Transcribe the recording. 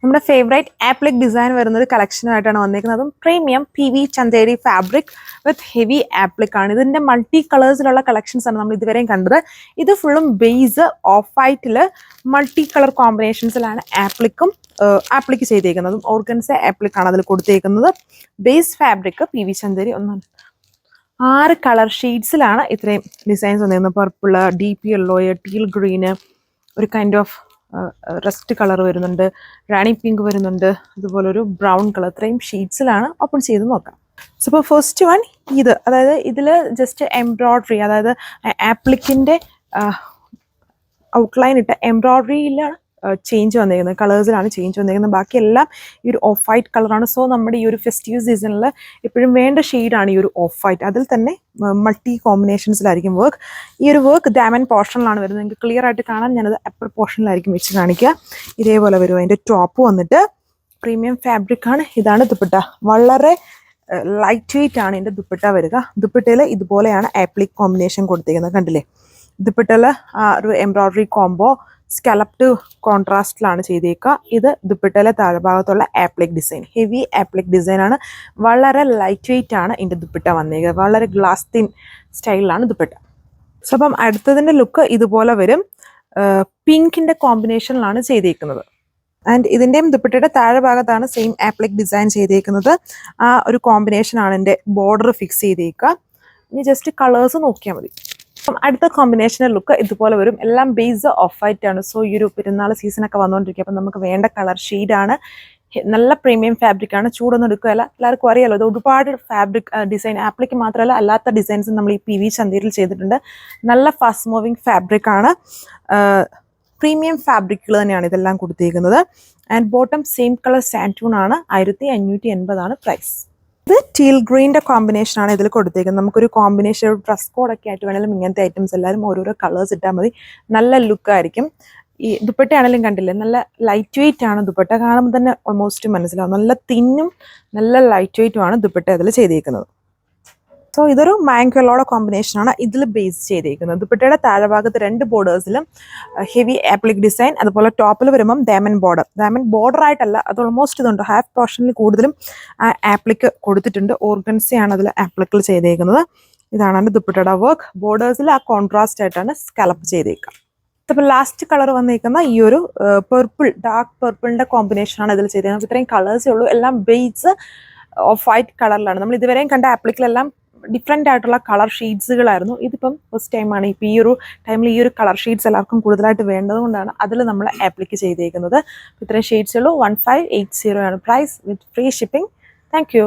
നമ്മുടെ favourite appliqué design വരുന്ന ഒരു കളക്ഷനുമായിട്ടാണ് വന്നിരിക്കുന്നത്. അതും പ്രീമിയം PV ചന്തേരി ഫാബ്രിക് വിത്ത് ഹെവി ആപ്ലിക് ആണ്. ഇതിന്റെ മൾട്ടി കളേഴ്സിലുള്ള കളക്ഷൻസ് ആണ് നമ്മൾ ഇതുവരെയും കണ്ടത്. ഇത് ഫുള്ളും ബേസ് ഓഫ് വൈറ്റിൽ മൾട്ടി കളർ കോമ്പിനേഷൻസിലാണ് ആപ്ലിക് ചെയ്തേക്കുന്നത്. ഓർഗൻസ ആപ്ലിക് ആണ് അതിൽ കൊടുത്തേക്കുന്നത്. Base fabric PV Chanderi 6 colour ഷെയ്ഡ്സിലാണ് ഇത്രയും ഡിസൈൻസ് വന്നിരുന്നത്. Purple, deep yellow, teal green, ഒരു കൈൻഡ് ഓഫ് റസ്റ്റ് കളർ വരുന്നുണ്ട്, റാണി പിങ്ക് വരുന്നുണ്ട്, അതുപോലെ ഒരു ബ്രൗൺ കളർ. ഇത്രയും ഷീറ്റ്സിലാണ് ഓപ്പൺ ചെയ്ത് നോക്കാം. സോ ഇപ്പോൾ ഫസ്റ്റ് വൺ അതായത് ഇതിൽ ജസ്റ്റ് എംബ്രോയ്ഡറി, അതായത് ആപ്ലിക്കിൻ്റെ ഔട്ട്ലൈൻ ഇട്ട എംബ്രോയ്ഡറിയിലാണ് ചേഞ്ച് വന്നിരിക്കുന്നത്, കളേഴ്സിലാണ് ചേഞ്ച് വന്നിരിക്കുന്നത്. ബാക്കിയെല്ലാം ഈ ഒരു ഓഫ് വൈറ്റ് കളറാണ്. സോ നമ്മുടെ ഈ ഒരു ഫെസ്റ്റീവ് സീസണിൽ എപ്പോഴും വേണ്ട ഷെയ്ഡാണ് ഈ ഒരു ഓഫ് വൈറ്റ്. അതിൽ തന്നെ മൾട്ടി കോമ്പിനേഷൻസിലായിരിക്കും വർക്ക്. ഈ ഒരു വർക്ക് ഡയമണ്ട് പോർഷനിലാണ് വരുന്നത്. നിങ്ങൾക്ക് ക്ലിയർ ആയിട്ട് കാണാൻ ഞാനത് അപ്പർ പോർഷനിലായിരിക്കും വെച്ച് കാണിക്കുക. ഇതേപോലെ വരും. അതിൻ്റെ ടോപ്പ് വന്നിട്ട് പ്രീമിയം ഫാബ്രിക് ആണ്. ഇതാണ് ദുപ്പട്ട. വളരെ ലൈറ്റ് വെയിറ്റ് ആണ് ഇതിൻ്റെ ദുപ്പട്ട വരിക. ദുപ്പട്ടയിൽ ഇതുപോലെയാണ് ആപ്ലിക് കോമ്പിനേഷൻ കൊടുത്തിരിക്കുന്നത്. കണ്ടില്ലേ? ദുപ്പട്ടയിൽ ഒരു എംബ്രോയ്ഡറി കോംബോ സ്കലപ്ഡ് കോൺട്രാസ്റ്റിലാണ് ചെയ്തേക്കുക. ഇത് ദുപ്പട്ടയിലെ താഴ്ഭാഗത്തുള്ള ആപ്ലിക് ഡിസൈൻ, ഹെവി ആപ്ലിക് ഡിസൈനാണ്. വളരെ ലൈറ്റ് വെയിറ്റ് ആണ് ഇതിൻ്റെ ദുപ്പട്ട വന്നേക്കുക. വളരെ ഗ്ലാസ് തിൻ സ്റ്റൈലിലാണ് ദുപ്പട്ട. സോ അപ്പം അടുത്തതിൻ്റെ ലുക്ക് ഇതുപോലെ വരും. പിങ്കിൻ്റെ കോമ്പിനേഷനിലാണ് ചെയ്തേക്കുന്നത്. ആൻഡ് ഇതിൻ്റെയും ദുപ്പട്ടയുടെ താഴെ ഭാഗത്താണ് സെയിം ആപ്ലിക് ഡിസൈൻ ചെയ്തേക്കുന്നത്. ആ ഒരു കോമ്പിനേഷനാണ് എൻ്റെ ബോർഡർ ഫിക്സ് ചെയ്തേക്കുക. ഇനി ജസ്റ്റ് കളേഴ്സ് നോക്കിയാൽ മതി. അപ്പം അടുത്ത കോമ്പിനേഷണൽ ലുക്ക് ഇതുപോലെ വരും. എല്ലാം ബേസ് ഓഫ് വൈറ്റ് ആണ്. സോ ഈ ഒരു പെരുന്നാൾ സീസണൊക്കെ വന്നുകൊണ്ടിരിക്കുക. അപ്പം നമുക്ക് വേണ്ട കളർ ഷെയ്ഡാണ്. നല്ല പ്രീമിയം ഫാബ്രിക് ആണ്. ചൂടൊന്നും എടുക്കുകയല്ല. എല്ലാവർക്കും അറിയാലോ, ഇത് ഒരുപാട് ഫാബ്രിക് ഡിസൈൻ, ആപ്ലിക്ക് മാത്രമല്ല അല്ലാത്ത ഡിസൈൻസ് നമ്മൾ ഈ PV ചന്തേരിൽ ചെയ്തിട്ടുണ്ട്. നല്ല ഫാസ്റ്റ് മൂവിങ് ഫാബ്രിക് ആണ്. പ്രീമിയം ഫാബ്രിക്കുകൾ തന്നെയാണ് ഇതെല്ലാം കൊടുത്തിരിക്കുന്നത്. And bottom same colour santoon ആണ്. 1580 പ്രൈസ്. ഇത് ടീൽ ഗ്രീൻ്റെ കോമ്പിനേഷനാണ് ഇതിൽ കൊടുത്തേക്കുന്നത്. നമുക്കൊരു കോമ്പിനേഷൻ, ഒരു ഡ്രസ് കോഡൊക്കെ ആയിട്ട് വേണമെങ്കിലും ഇങ്ങനത്തെ ഐറ്റംസ് എല്ലാവരും ഓരോരോ കളേഴ്സ് ഇട്ടാൽ മതി. നല്ല ലുക്കായിരിക്കും. ഈ ദുപ്പട്ടയാണെങ്കിലും കണ്ടില്ലേ, നല്ല ലൈറ്റ് വെയിറ്റ് ആണ് ദുപ്പട്ട. കാണുമ്പോൾ തന്നെ ഓൾമോസ്റ്റ് മനസ്സിലാവും. നല്ല തിന്നും നല്ല ലൈറ്റ് വെയിറ്റും ആണ് ദുപ്പട്ട അതിൽ ചെയ്തേക്കുന്നത്. സോ ഇതൊരു മാംഗോയുടെ കോമ്പിനേഷനാണ് ഇതിൽ ബേസ് ചെയ്തേക്കുന്നത്. ദുപ്പട്ടയുടെ താഴെഭാഗത്ത് 2 ബോർഡേഴ്സിലും ഹെവി ആപ്ലിക് ഡിസൈൻ, അതുപോലെ ടോപ്പിൽ വരുമ്പം ഡയമണ്ട് ബോർഡർ ആയിട്ടല്ല, അത് ഓൾമോസ്റ്റ് ഇതുണ്ട്. ഹാഫ് പോർഷനിൽ കൂടുതലും ആപ്ലിക്ക് കൊടുത്തിട്ടുണ്ട്. ഓർഗൻസയാണ് അതിൽ ആപ്ലിക്കിൽ ചെയ്തേക്കുന്നത്. ഇതാണ് എൻ്റെ ദുപ്പട്ടയുടെ വർക്ക്. ബോർഡേഴ്സിൽ ആ കോൺട്രാസ്റ്റ് ആയിട്ടാണ് സ്കലപ്പ് ചെയ്തേക്കുക. അപ്പോൾ ലാസ്റ്റ് കളർ വന്നിരിക്കുന്ന ഈ ഒരു ഡാർക്ക് പർപ്പിളിൻ്റെ കോമ്പിനേഷനാണ് ഇതിൽ ചെയ്തേക്കുന്നത്. ഇത്രയും കളേഴ്സേ ഉള്ളൂ. എല്ലാം ബേസ് ഓഫ് വൈറ്റ് കളറിലാണ്. നമ്മൾ ഇതുവരെയും കണ്ട ആപ്ലിക്കിലെല്ലാം ഡിഫറെൻ്റ് ആയിട്ടുള്ള കളർ ഷെയ്ഡ്സുകളായിരുന്നു. ഇതിപ്പം ഫസ്റ്റ് ടൈമാണ്. ഇപ്പോൾ ഈ ഒരു ടൈമിൽ ഈ ഒരു കളർ ഷെയ്ഡ്സ് എല്ലാവർക്കും കൂടുതലായിട്ട് വേണ്ടതുകൊണ്ടാണ് അതിൽ നമ്മൾ ആപ്ലിക്ക് ചെയ്തേക്കുന്നത്. ഇത്രയും ഷെയ്ഡ്സ് ഉള്ളൂ. 1580 ആണ് price with free shipping. Thank U.